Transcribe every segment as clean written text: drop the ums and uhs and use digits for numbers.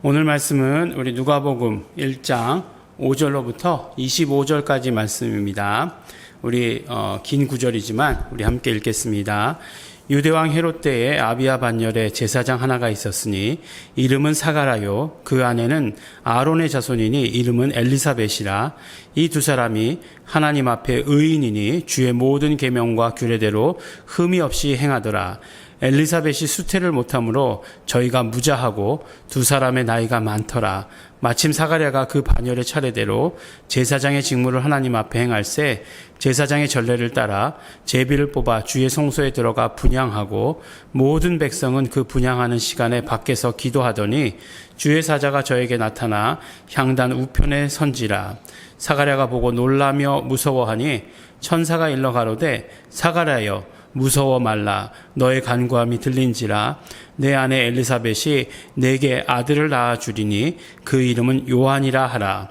오늘 말씀은 우리 누가복음 1장 5절로부터 25절까지 말씀입니다. 우리 긴 구절이지만 우리 함께 읽겠습니다. 유대왕 헤롯 때에 아비야 반열에 제사장 하나가 있었으니 이름은 사가라요. 그 아내는 아론의 자손이니 이름은 엘리사벳이라. 이 두 사람이 하나님 앞에 의인이니 주의 모든 계명과 규례대로 흠이 없이 행하더라. 엘리사벳이 수태를 못하므로 저희가 무자하고 두 사람의 나이가 많더라. 마침 사가랴가 그 반열의 차례대로 제사장의 직무를 하나님 앞에 행할세 제사장의 전례를 따라 제비를 뽑아 주의 성소에 들어가 분향하고 모든 백성은 그 분향하는 시간에 밖에서 기도하더니 주의 사자가 저에게 나타나 향단 우편에 선지라. 사가랴가 보고 놀라며 무서워하니 천사가 일러 가로되 사가랴여 무서워 말라. 너의 간구함이 들린지라. 내 아내 엘리사벳이 내게 아들을 낳아주리니 그 이름은 요한이라 하라.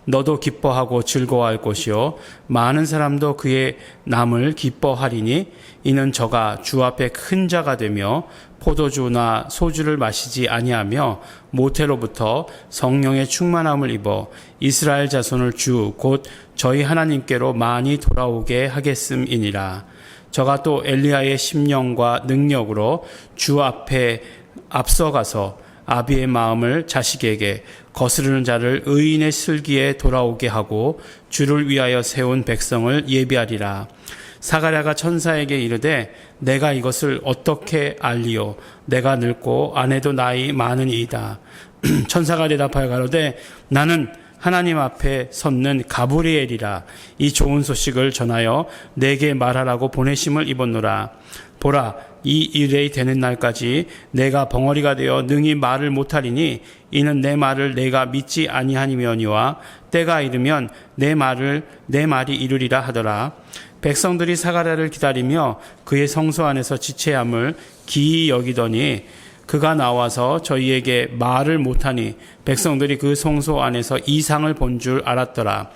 너도 기뻐하고 즐거워할 것이요 많은 사람도 그의 남을 기뻐하리니 이는 저가 주 앞에 큰 자가 되며 포도주나 소주를 마시지 아니하며 모태로부터 성령의 충만함을 입어 이스라엘 자손을 주 곧 저희 하나님께로 많이 돌아오게 하겠음이니라. 저가 또 엘리야의 심령과 능력으로 주 앞에 앞서가서 아비의 마음을 자식에게 거스르는 자를 의인의 슬기에 돌아오게 하고 주를 위하여 세운 백성을 예비하리라. 사가랴가 천사에게 이르되 내가 이것을 어떻게 알리오? 내가 늙고 아내도 나이 많으니이다. 천사가 대답하여 가로되 나는 하나님 앞에 섰는 가브리엘이라. 이 좋은 소식을 전하여 내게 말하라고 보내심을 입었노라. 보라, 이 일이 되는 날까지 내가 벙어리가 되어 능히 말을 못하리니 이는 내 말을 내가 믿지 아니하니며니와 때가 이르면 내 말이 이루리라 하더라. 백성들이 사가랴를 기다리며 그의 성소 안에서 지체함을 기이 여기더니 그가 나와서 저희에게 말을 못하니 백성들이 그 성소 안에서 이상을 본 줄 알았더라.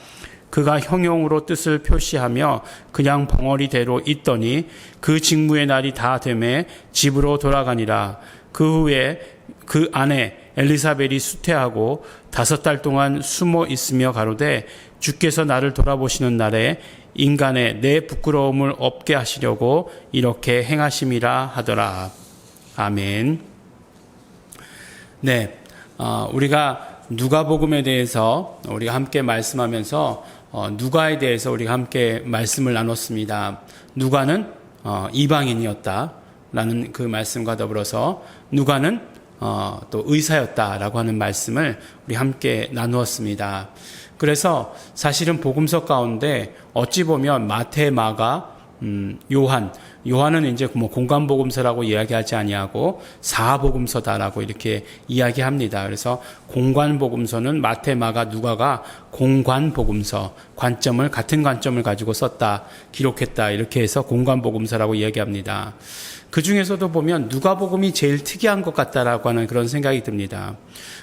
그가 형용으로 뜻을 표시하며 그냥 벙어리대로 있더니 그 직무의 날이 다 되매 집으로 돌아가니라. 그 후에 그 아내 엘리사벳이 수태하고 5달 동안 숨어 있으며 가로되 주께서 나를 돌아보시는 날에 인간의 내 부끄러움을 없게 하시려고 이렇게 행하심이라 하더라. 아멘. 네, 우리가 누가복음에 대해서 우리가 함께 말씀하면서 누가에 대해서 우리가 함께 말씀을 나눴습니다. 누가는 이방인이었다라는 그 말씀과 더불어서 누가는 또 의사였다라고 하는 말씀을 우리 함께 나누었습니다. 그래서 사실은 복음서 가운데 어찌 보면 마태, 마가, 요한은 이제 공관복음서라고 이야기하지 아니하고 사복음서다라고 이렇게 이야기합니다. 그래서 공관복음서는 마태, 마가, 누가가 공관복음서, 같은 관점을 가지고 썼다, 기록했다 이렇게 해서 공관복음서라고 이야기합니다. 그 중에서도 보면 누가복음이 제일 특이한 것 같다라고 하는 그런 생각이 듭니다.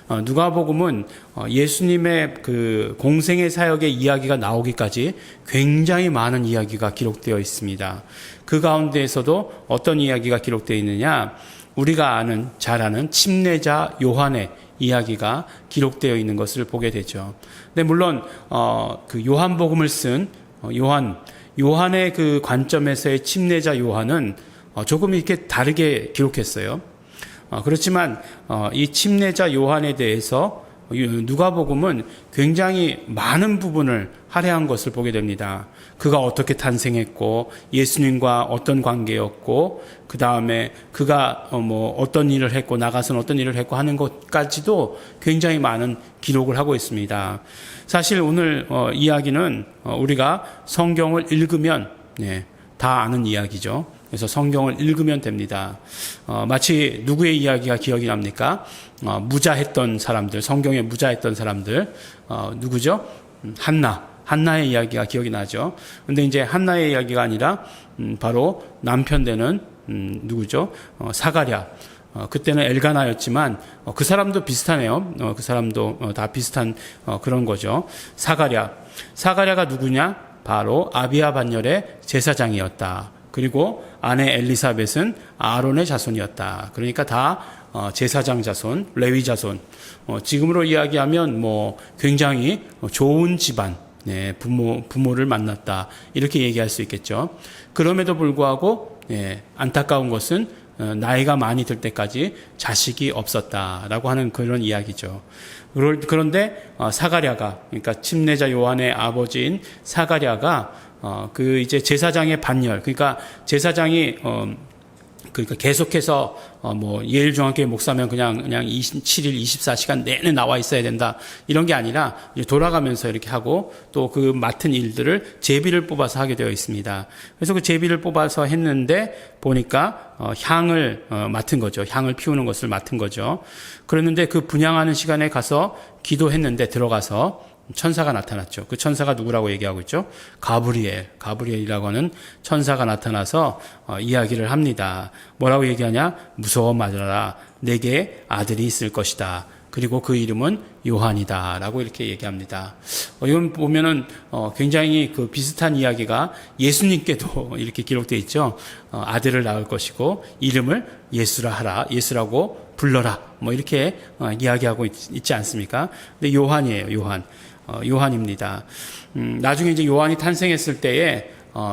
누가복음은 예수님의 그 공생의 사역의 이야기가 나오기까지 굉장히 많은 이야기가 기록되어 있습니다. 그 가운데에서도 어떤 이야기가 기록되어 있느냐? 우리가 잘 아는 침례자 요한의 이야기가 기록되어 있는 것을 보게 되죠. 근데 물론 그 요한복음을 쓴 요한의 그 관점에서의 침례자 요한은 조금 이렇게 다르게 기록했어요. 그렇지만 이 침례자 요한에 대해서 누가복음은 굉장히 많은 부분을 할애한 것을 보게 됩니다. 그가 어떻게 탄생했고 예수님과 어떤 관계였고 그 다음에 그가 어떤 일을 했고 나가서는 어떤 일을 했고 하는 것까지도 굉장히 많은 기록을 하고 있습니다. 사실 오늘 이야기는 우리가 성경을 읽으면 다 아는 이야기죠. 그래서 성경을 읽으면 됩니다. 마치 누구의 이야기가 기억이 납니까? 무자했던 사람들, 성경에 무자했던 사람들, 누구죠? 한나의 이야기가 기억이 나죠. 근데 이제 한나의 이야기가 아니라, 바로 남편 되는, 누구죠? 사가랴. 그때는 엘가나였지만, 그 사람도 비슷하네요. 그 사람도 다 비슷한 그런 거죠. 사가랴가 누구냐? 바로 아비야 반열의 제사장이었다. 그리고 아내 엘리사벳은 아론의 자손이었다. 그러니까 다 제사장 자손, 레위 자손, 지금으로 이야기하면 뭐 굉장히 좋은 집안, 네, 부모를 만났다 이렇게 얘기할 수 있겠죠. 그럼에도 불구하고 안타까운 것은 나이가 많이 들 때까지 자식이 없었다라고 하는 그런 이야기죠. 그런데 사가랴가, 그러니까 침례자 요한의 아버지인 사가랴가 그 이제 제사장의 반열, 그러니까 제사장이 그러니까 계속해서 뭐 예일중앙교회 목사면 그냥 27일 24시간 내내 나와 있어야 된다 이런 게 아니라 이제 돌아가면서 이렇게 하고 또 그 맡은 일들을 제비를 뽑아서 하게 되어 있습니다. 그래서 그 제비를 뽑아서 했는데 보니까 향을 맡은 거죠. 향을 피우는 것을 맡은 거죠. 그랬는데 그 분향하는 시간에 가서 기도했는데 들어가서 천사가 나타났죠. 그 천사가 누구라고 얘기하고 있죠? 가브리엘이라고 하는 천사가 나타나서 이야기를 합니다. 뭐라고 얘기하냐? 무서워 말아라. 내게 아들이 있을 것이다. 그리고 그 이름은 요한이다. 라고 이렇게 얘기합니다. 이건 보면은 굉장히 그 비슷한 이야기가 예수님께도 이렇게 기록되어 있죠. 아들을 낳을 것이고 이름을 예수라 하라. 예수라고 불러라. 뭐 이렇게 이야기하고 있지 않습니까? 근데 요한이에요. 요한입니다. 나중에 이제 요한이 탄생했을 때에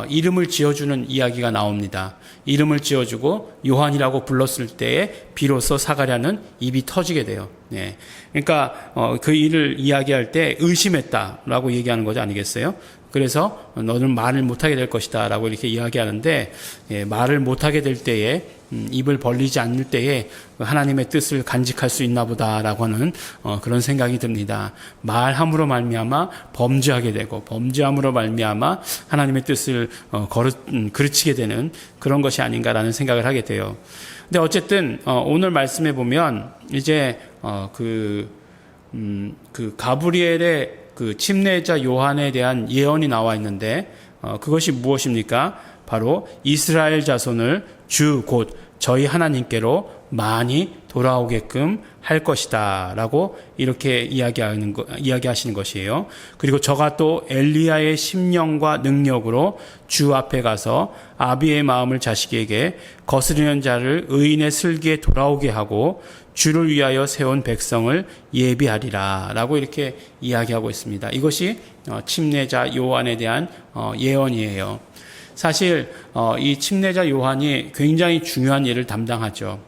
이름을 지어주는 이야기가 나옵니다. 이름을 지어주고 요한이라고 불렀을 때에 비로소 사가랴는 입이 터지게 돼요. 네. 그러니까 그 일을 이야기할 때 의심했다라고 얘기하는 거지 아니겠어요? 그래서 너는 말을 못하게 될 것이다 라고 이렇게 이야기하는데 말을 못하게 될 때에 입을 벌리지 않을 때에 하나님의 뜻을 간직할 수 있나 보다라고 하는 그런 생각이 듭니다. 말함으로 말미암아 범죄하게 되고 범죄함으로 말미암아 하나님의 뜻을 그르치게 되는 그런 것이 아닌가라는 생각을 하게 돼요. 근데 어쨌든 오늘 말씀에 보면 이제 그 가브리엘의 그 침례자 요한에 대한 예언이 나와 있는데 그것이 무엇입니까? 바로 이스라엘 자손을 주 곧 저희 하나님께로 많이 돌아오게끔 할 것이다 라고 이렇게 이야기하시는 것이에요. 그리고 저가 또 엘리야의 심령과 능력으로 주 앞에 가서 아비의 마음을 자식에게 거스르는 자를 의인의 슬기에 돌아오게 하고 주를 위하여 세운 백성을 예비하리라 라고 이렇게 이야기하고 있습니다. 이것이 침례자 요한에 대한 예언이에요. 사실 이 침례자 요한이 굉장히 중요한 일을 담당하죠.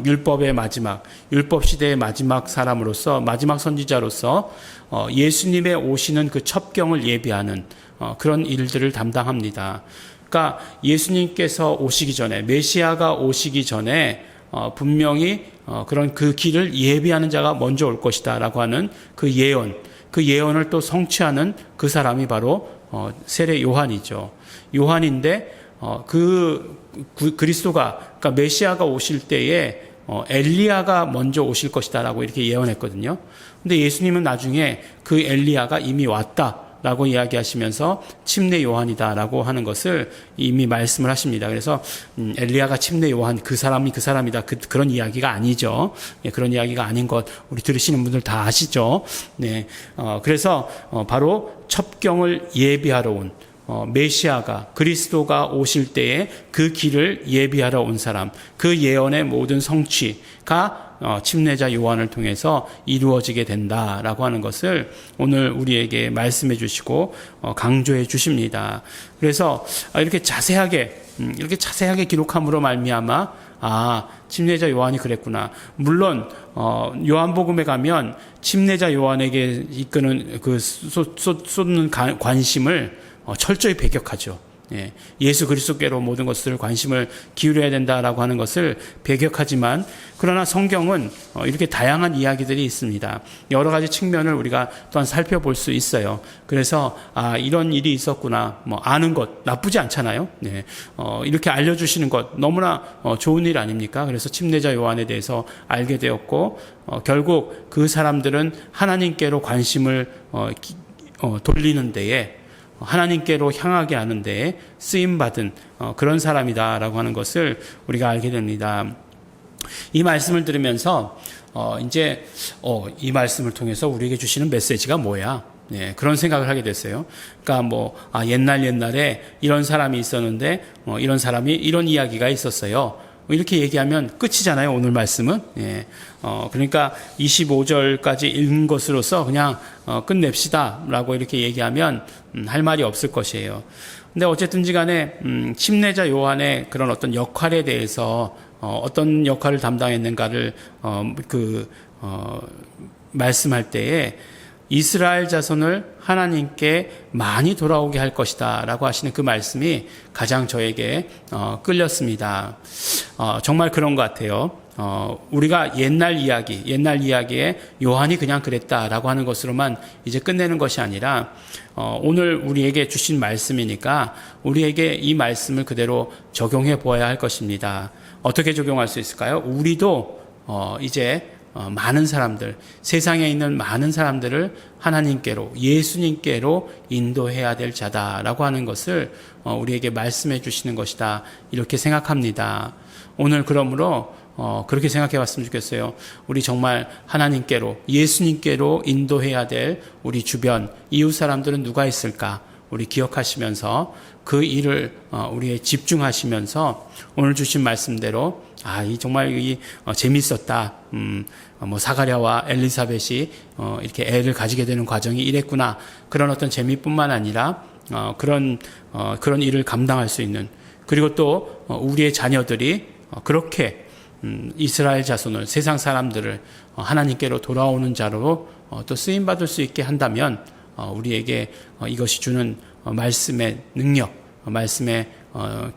율법의 마지막, 율법 시대의 마지막 사람으로서, 마지막 선지자로서 예수님의 오시는 그 첩경을 예비하는 그런 일들을 담당합니다. 그러니까 예수님께서 오시기 전에, 메시아가 오시기 전에 분명히 그런 그 길을 예비하는 자가 먼저 올 것이다라고 하는 그 예언을 또 성취하는 그 사람이 바로 세례 요한이죠. 요한인데 그리스도가, 그러니까 메시아가 오실 때에 엘리야가 먼저 오실 것이다라고 이렇게 예언했거든요. 근데 예수님은 나중에 그 엘리야가 이미 왔다라고 이야기하시면서 침례 요한이다라고 하는 것을 이미 말씀을 하십니다. 그래서 엘리야가 침례 요한 그 사람이다 그런 이야기가 아니죠. 그런 이야기가 아닌 것 우리 들으시는 분들 다 아시죠. 네, 그래서 바로 첩경을 예비하러 온 메시아가 그리스도가 오실 때에 그 길을 예비하러 온 사람, 그 예언의 모든 성취가 침례자 요한을 통해서 이루어지게 된다라고 하는 것을 오늘 우리에게 말씀해 주시고 강조해 주십니다. 그래서 이렇게 자세하게 기록함으로 말미암아 침례자 요한이 그랬구나. 물론 요한복음에 가면 침례자 요한에게 이끄는 그 쏟는 관심을 철저히 배격하죠. 예수 그리스도께로 모든 것을 관심을 기울여야 된다라고 하는 것을 배격하지만 그러나 성경은 이렇게 다양한 이야기들이 있습니다. 여러 가지 측면을 우리가 또한 살펴볼 수 있어요. 그래서 이런 일이 있었구나. 아는 것 나쁘지 않잖아요. 이렇게 알려주시는 것 너무나 좋은 일 아닙니까? 그래서 침례자 요한에 대해서 알게 되었고 결국 그 사람들은 하나님께로 관심을 돌리는 데에 하나님께로 향하게 하는 데에 쓰임받은 그런 사람이다라고 하는 것을 우리가 알게 됩니다. 이 말씀을 들으면서 이제 이 말씀을 통해서 우리에게 주시는 메시지가 뭐야? 그런 생각을 하게 됐어요. 그러니까 옛날에 이런 사람이 있었는데 이런 사람이 이런 이야기가 있었어요. 이렇게 얘기하면 끝이잖아요. 오늘 말씀은. 예. 그러니까 25절까지 읽은 것으로서 그냥 끝냅시다라고 이렇게 얘기하면 할 말이 없을 것이에요. 근데 어쨌든지 간에 침례자 요한의 그런 어떤 역할에 대해서 어떤 역할을 담당했는가를 말씀할 때에 이스라엘 자손을 하나님께 많이 돌아오게 할 것이다 라고 하시는 그 말씀이 가장 저에게 끌렸습니다. 정말 그런 것 같아요. 우리가 옛날 이야기에 요한이 그냥 그랬다라고 하는 것으로만 이제 끝내는 것이 아니라 오늘 우리에게 주신 말씀이니까 우리에게 이 말씀을 그대로 적용해 보아야 할 것입니다. 어떻게 적용할 수 있을까요? 우리도 이제 많은 사람들, 세상에 있는 많은 사람들을 하나님께로, 예수님께로 인도해야 될 자다라고 하는 것을 우리에게 말씀해 주시는 것이다. 이렇게 생각합니다. 오늘 그러므로 그렇게 생각해 봤으면 좋겠어요. 우리 정말 하나님께로, 예수님께로 인도해야 될 우리 주변, 이웃 사람들은 누가 있을까? 우리 기억하시면서 그 일을 우리에 집중하시면서 오늘 주신 말씀대로 정말 재밌었다. 사가랴와 엘리사벳이 이렇게 애를 가지게 되는 과정이 이랬구나. 그런 어떤 재미뿐만 아니라 그런 일을 감당할 수 있는, 그리고 또 우리의 자녀들이 그렇게 이스라엘 자손을, 세상 사람들을 하나님께로 돌아오는 자로 또 쓰임 받을 수 있게 한다면 우리에게 이것이 주는 말씀의 능력, 말씀의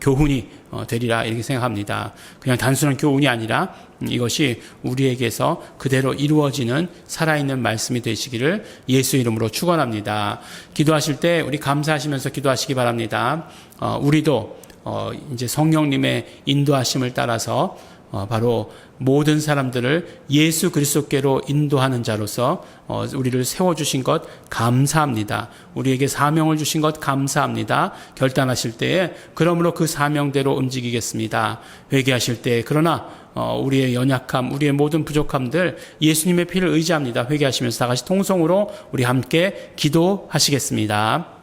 교훈이 되리라 이렇게 생각합니다. 그냥 단순한 교훈이 아니라 이것이 우리에게서 그대로 이루어지는 살아있는 말씀이 되시기를 예수 이름으로 축원합니다. 기도하실 때 우리 감사하시면서 기도하시기 바랍니다. 우리도 이제 성령님의 인도하심을 따라서 바로 모든 사람들을 예수 그리스도께로 인도하는 자로서 우리를 세워주신 것 감사합니다. 우리에게 사명을 주신 것 감사합니다. 결단하실 때에 그러므로 그 사명대로 움직이겠습니다. 회개하실 때 그러나 우리의 연약함, 우리의 모든 부족함들 예수님의 피를 의지합니다. 회개하시면서 다 같이 통성으로 우리 함께 기도하시겠습니다.